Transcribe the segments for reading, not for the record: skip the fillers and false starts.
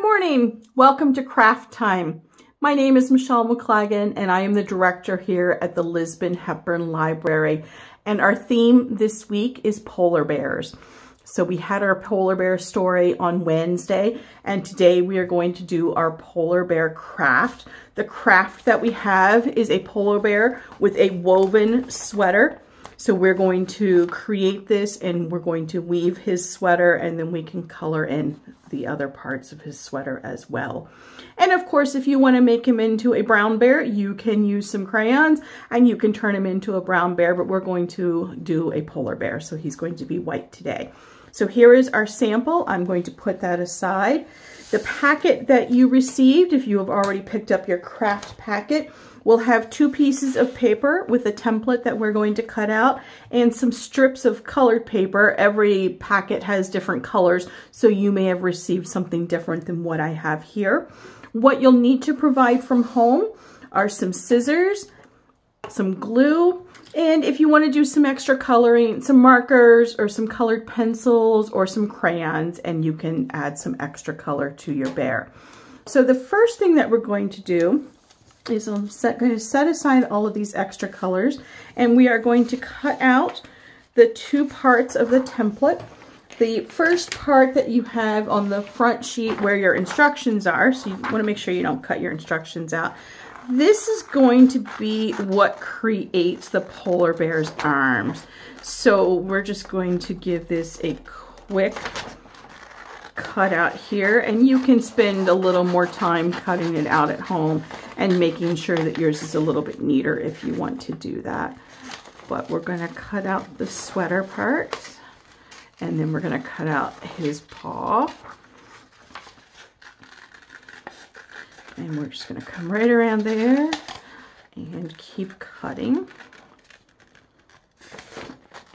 morning. Welcome to Craft Time. My name is Michelle McLagan and I am the director here at the Lisbon Hepburn Library. And our theme this week is polar bears. So we had our polar bear story on Wednesday and today we are going to do our polar bear craft. The craft that we have is a polar bear with a woven sweater. So we're going to create this and we're going to weave his sweater and then we can color in the other parts of his sweater as well. And of course, if you want to make him into a brown bear, you can use some crayons and you can turn him into a brown bear, but we're going to do a polar bear. So he's going to be white today. So here is our sample. I'm going to put that aside. The packet that you received, if you have already picked up your craft packet, will have 2 pieces of paper with a template that we're going to cut out and some strips of colored paper. Every packet has different colors, so you may have received something different than what I have here. What you'll need to provide from home are some scissors, some glue, and if you want to do some extra coloring, some markers or some colored pencils or some crayons, and you can add some extra color to your bear. So the first thing that we're going to do is I'm going to set aside all of these extra colors and we are going to cut out the 2 parts of the template. The first part that you have on the front sheet where your instructions are, so you want to make sure you don't cut your instructions out. This is going to be what creates the polar bear's arms. So we're just going to give this a quick cut out here, and you can spend a little more time cutting it out at home and making sure that yours is a little bit neater if you want to do that. But we're going to cut out the sweater part and then we're going to cut out his paw. And we're just going to come right around there and keep cutting.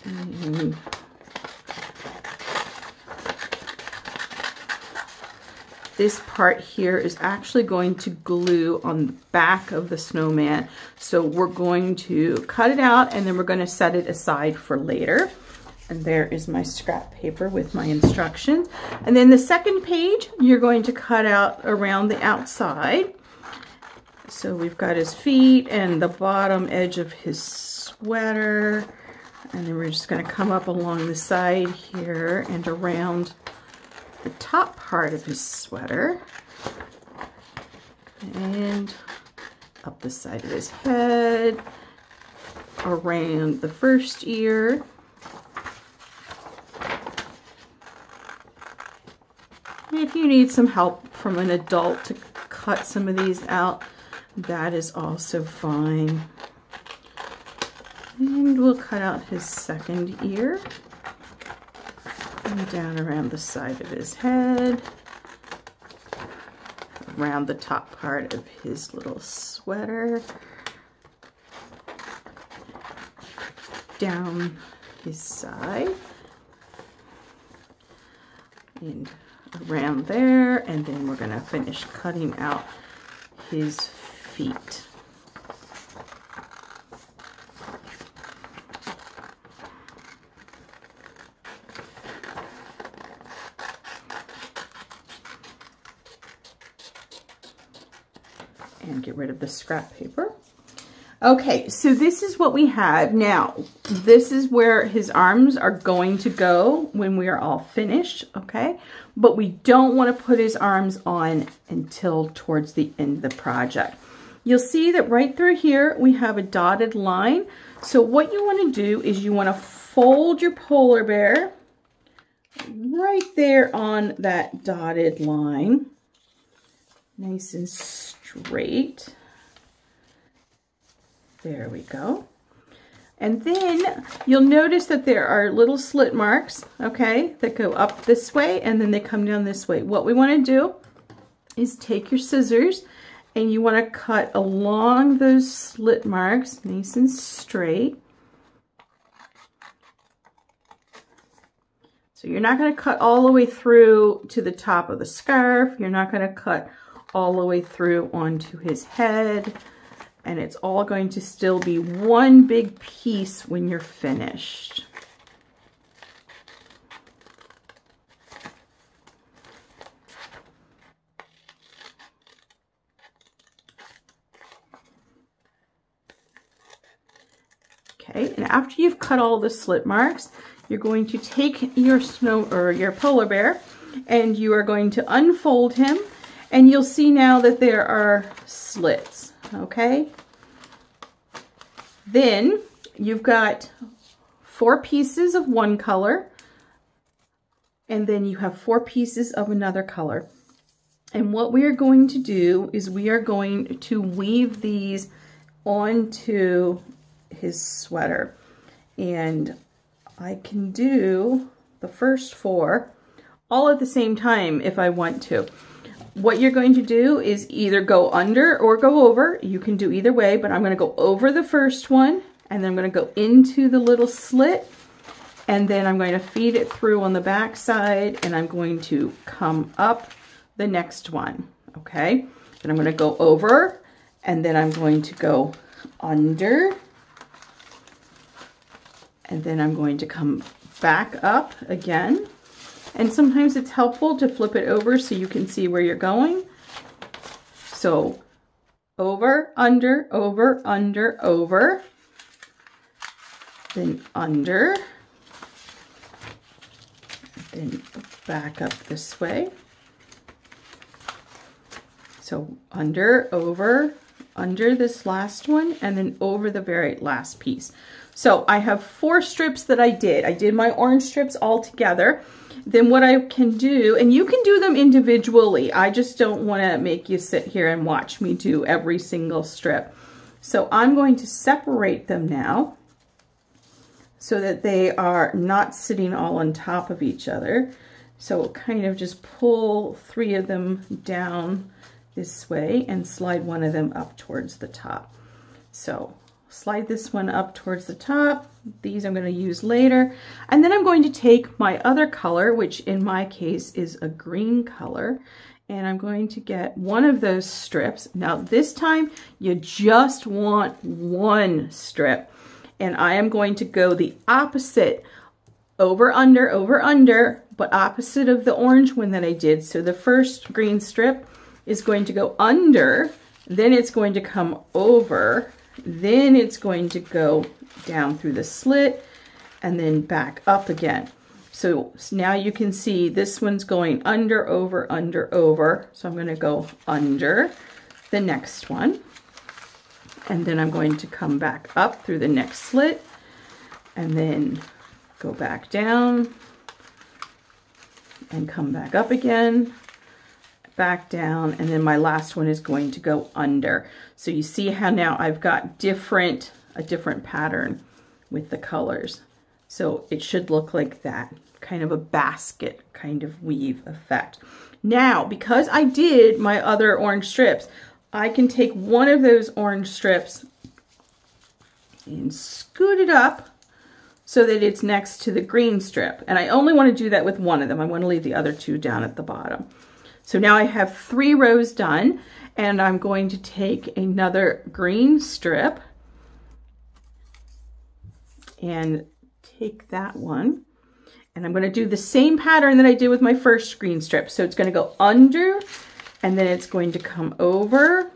And this part here is actually going to glue on the back of the snowman. So we're going to cut it out and then we're going to set it aside for later. And there is my scrap paper with my instructions. And then the second page, you're going to cut out around the outside. So we've got his feet and the bottom edge of his sweater. And then we're just going to come up along the side here and around the top part of his sweater and up the side of his head, around the first ear, and if you need some help from an adult to cut some of these out, that is also fine. And we'll cut out his second ear. And down around the side of his head, around the top part of his little sweater, down his side, and around there, and then we're going to finish cutting out his feet. And get rid of the scrap paper. Okay, so this is what we have. Now, this is where his arms are going to go when we are all finished, okay? But we don't want to put his arms on until towards the end of the project. You'll see that right through here, we have a dotted line. So what you want to do is you want to fold your polar bear right there on that dotted line. Nice and straight. There we go. And then you'll notice that there are little slit marks, okay, that go up this way and then they come down this way. What we want to do is take your scissors and you want to cut along those slit marks, nice and straight. So you're not going to cut all the way through to the top of the scarf. You're not going to cut all the way through onto his head, and it's all going to still be one big piece when you're finished. Okay, and after you've cut all the slit marks, you're going to take your your polar bear and you are going to unfold him, and you'll see now that there are slits, okay? Then you've got 4 pieces of one color, and then you have 4 pieces of another color. And what we are going to do is we are going to weave these onto his sweater. And I can do the first 4 all at the same time if I want to. What you're going to do is either go under or go over. You can do either way, but I'm going to go over the first one, and then I'm going to go into the little slit, and then I'm going to feed it through on the back side, and I'm going to come up the next one, okay? Then I'm going to go over, and then I'm going to go under, and then I'm going to come back up again. And sometimes it's helpful to flip it over so you can see where you're going. So over, under, over, under, over, then under, then back up this way. So under, over, under this last one, and then over the very last piece. So I have 4 strips that I did. I did my orange strips all together. Then what I can do, and you can do them individually. I just don't want to make you sit here and watch me do every single strip. So I'm going to separate them now so that they are not sitting all on top of each other. So kind of just pull 3 of them down this way and slide one of them up towards the top. So slide this one up towards the top. These I'm going to use later. And then I'm going to take my other color, which in my case is a green color, and I'm going to get one of those strips. Now this time you just want 1 strip, and I am going to go the opposite, over, under, but opposite of the orange one that I did. So the first green strip is going to go under, then it's going to come over, then it's going to go down through the slit and then back up again. So now you can see this one's going under, over, under, over. So I'm going to go under the next one, and then I'm going to come back up through the next slit and then go back down and come back up again, back down, and then my last one is going to go under. So you see how now I've got a different pattern with the colors. So it should look like that, kind of a basket kind of weave effect. Now, because I did my other orange strips, I can take one of those orange strips and scoot it up so that it's next to the green strip. And I only want to do that with one of them. I want to leave the other 2 down at the bottom. So now I have 3 rows done, and I'm going to take another green strip and take that one, and I'm going to do the same pattern that I did with my first green strip. So it's going to go under, and then it's going to come over,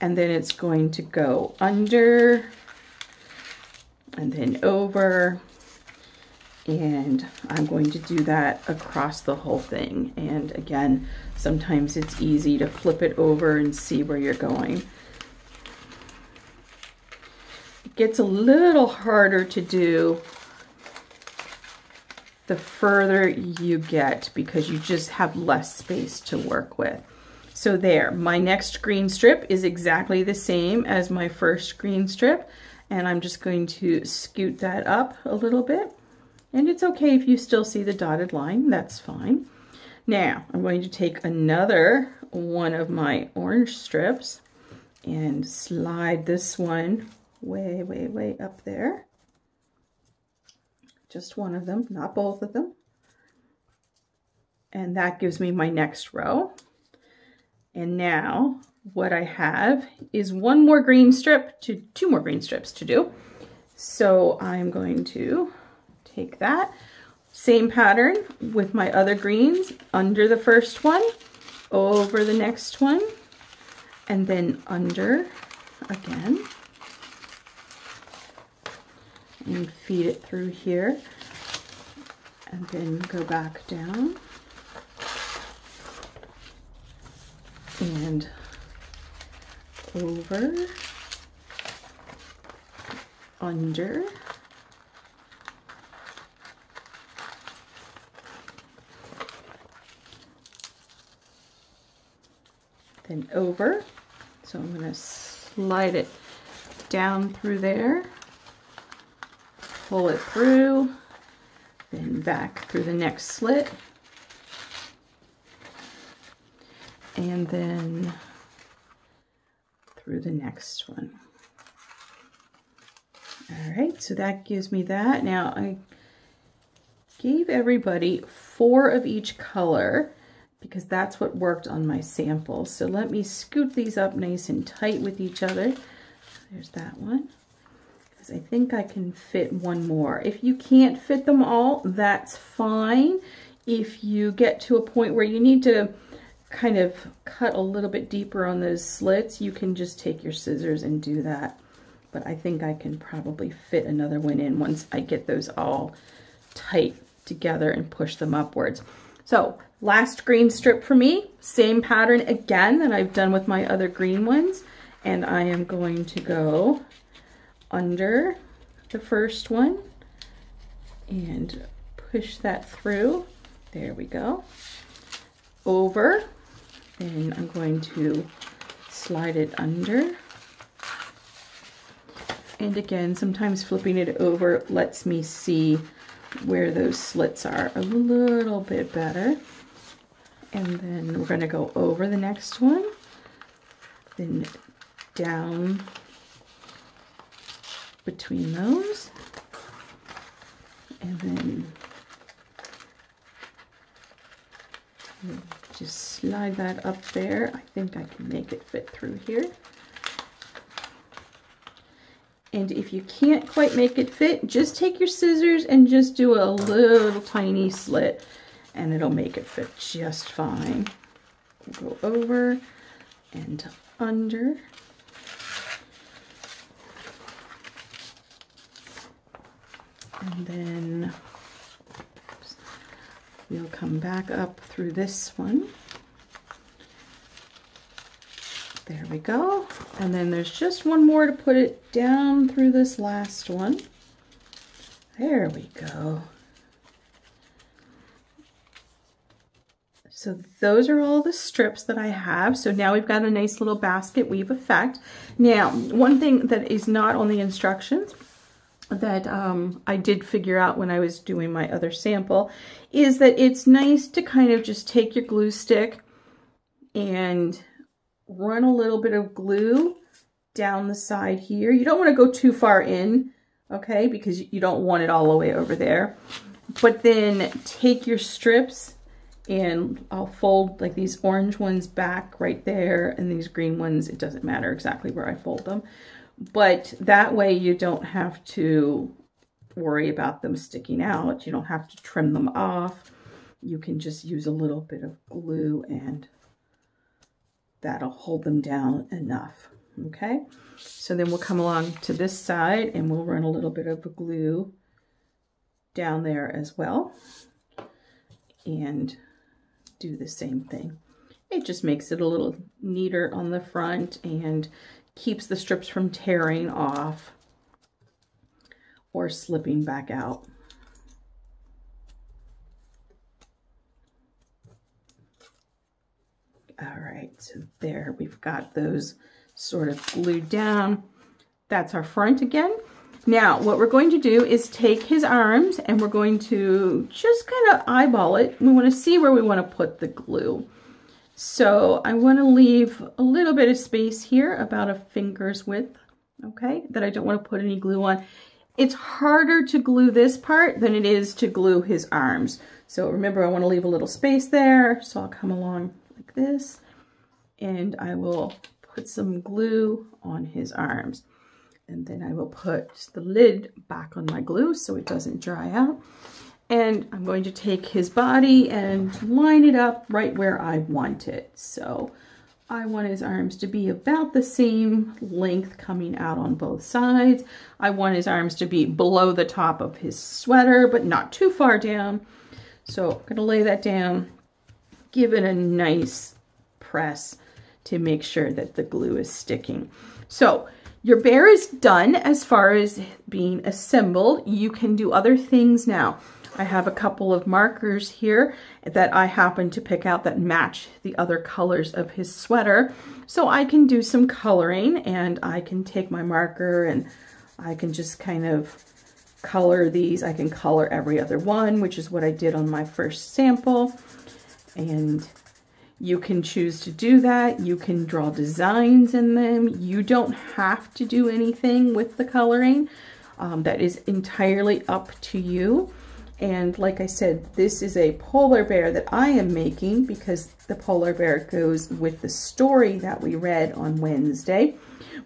and then it's going to go under, and then over, and I'm going to do that across the whole thing. And again, sometimes it's easy to flip it over and see where you're going. It gets a little harder to do the further you get because you just have less space to work with. So there, my next green strip is exactly the same as my first green strip, and I'm just going to scoot that up a little bit. And it's okay if you still see the dotted line, that's fine. Now, I'm going to take another one of my orange strips and slide this one way, way, way up there. Just one of them, not both of them. And that gives me my next row. And now what I have is 1 more green strip to 2 more green strips to do. So I'm going to take that same pattern with my other greens, under the first one, over the next one, and then under again. and feed it through here, and then go back down and over, under, then over. So I'm going to slide it down through there, pull it through, then back through the next slit, and then through the next one. All right, so that gives me that. Now I gave everybody 4 of each color because that's what worked on my sample. So let me scoot these up nice and tight with each other. There's that one. Because I think I can fit one more. If you can't fit them all, that's fine. If you get to a point where you need to kind of cut a little bit deeper on those slits, you can just take your scissors and do that. But I think I can probably fit another one in once I get those all tight together and push them upwards. So last green strip for me, same pattern again that I've done with my other green ones. And I am going to go under the first one and push that through. There we go. Over, and I'm going to slide it under. And again, sometimes flipping it over lets me see where those slits are a little bit better. And then we're going to go over the next one, then down between those, and then just slide that up there. I think I can make it fit through here. And if you can't quite make it fit, just take your scissors and just do a little tiny slit and it'll make it fit just fine. We'll go over and under. And then we'll come back up through this one. There we go. And then there's just one more to put it down through this last one. There we go. So those are all the strips that I have. So now we've got a nice little basket weave effect. Now, one thing that is not on the instructions that I did figure out when I was doing my other sample is that it's nice to kind of just take your glue stick and run a little bit of glue down the side here. You don't want to go too far in, okay, because you don't want it all the way over there. But then take your strips, and I'll fold like these orange ones back right there, and these green ones, it doesn't matter exactly where I fold them. But that way you don't have to worry about them sticking out. You don't have to trim them off. You can just use a little bit of glue and that'll hold them down enough. Okay, so then we'll come along to this side and we'll run a little bit of glue down there as well and do the same thing. It just makes it a little neater on the front and keeps the strips from tearing off or slipping back out. All right, so there we've got those sort of glued down. That's our front again. Now, what we're going to do is take his arms and we're going to just kind of eyeball it. We want to see where we want to put the glue. So I want to leave a little bit of space here, about a finger's width, okay, that I don't want to put any glue on. It's harder to glue this part than it is to glue his arms. So remember, I want to leave a little space there. So I'll come along like this and I will put some glue on his arms. And then I will put the lid back on my glue so it doesn't dry out. And I'm going to take his body and line it up right where I want it. So I want his arms to be about the same length coming out on both sides. I want his arms to be below the top of his sweater, but not too far down. So I'm gonna lay that down, give it a nice press to make sure that the glue is sticking. So your bear is done as far as being assembled. You can do other things now. I have a couple of markers here that I happen to pick out that match the other colors of his sweater. So I can do some coloring, and I can take my marker and I can just kind of color these. I can color every other one, which is what I did on my first sample. And you can choose to do that. You can draw designs in them. You don't have to do anything with the coloring. That is entirely up to you. And like I said, this is a polar bear that I am making because the polar bear goes with the story that we read on Wednesday.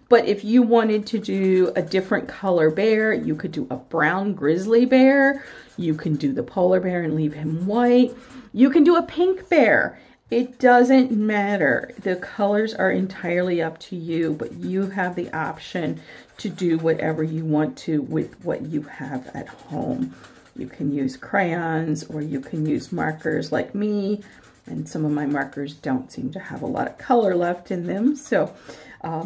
But if you wanted to do a different color bear, you could do a brown grizzly bear. You can do the polar bear and leave him white. You can do a pink bear. It doesn't matter. The colors are entirely up to you, but you have the option to do whatever you want to with what you have at home. You can use crayons, or you can use markers like me, and some of my markers don't seem to have a lot of color left in them. So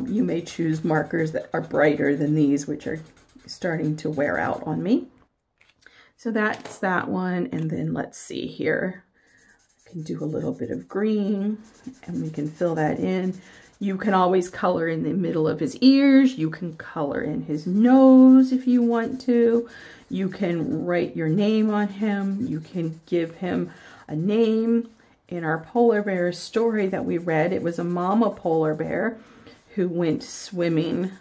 you may choose markers that are brighter than these, which are starting to wear out on me. So that's that one. And then let's see here. I can do a little bit of green and we can fill that in. You can always color in the middle of his ears. You can color in his nose if you want to. You can write your name on him. You can give him a name. In our polar bear story that we read, it was a mama polar bear who went swimming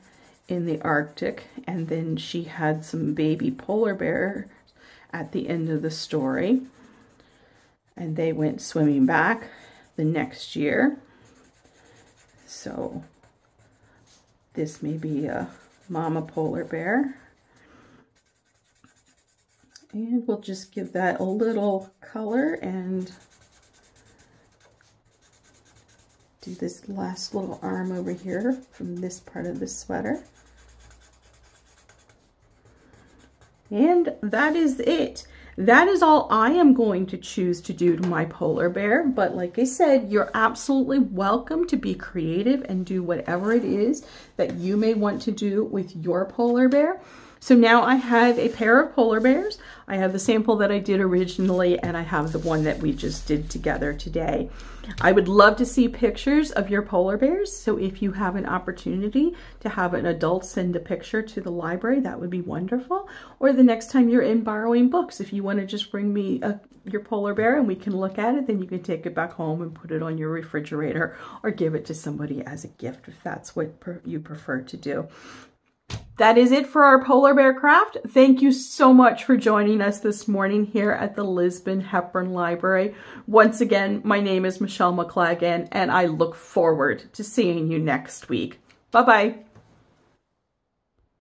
in the Arctic, and then she had some baby polar bears at the end of the story, and they went swimming back the next year. So this may be a mama polar bear. And we'll just give that a little color and do this last little arm over here from this part of the sweater. And that is it. That is all I am going to choose to do to my polar bear. But like I said, you're absolutely welcome to be creative and do whatever it is that you may want to do with your polar bear. So now I have a pair of polar bears. I have the sample that I did originally, and I have the one that we just did together today. I would love to see pictures of your polar bears. So if you have an opportunity to have an adult send a picture to the library, that would be wonderful. Or the next time you're in borrowing books, if you want to just bring me your polar bear and we can look at it, then you can take it back home and put it on your refrigerator or give it to somebody as a gift if that's what you prefer to do. That is it for our polar bear craft. Thank you so much for joining us this morning here at the Lisbon Hepburn Library. Once again, my name is Michelle McLagan, and I look forward to seeing you next week. Bye-bye.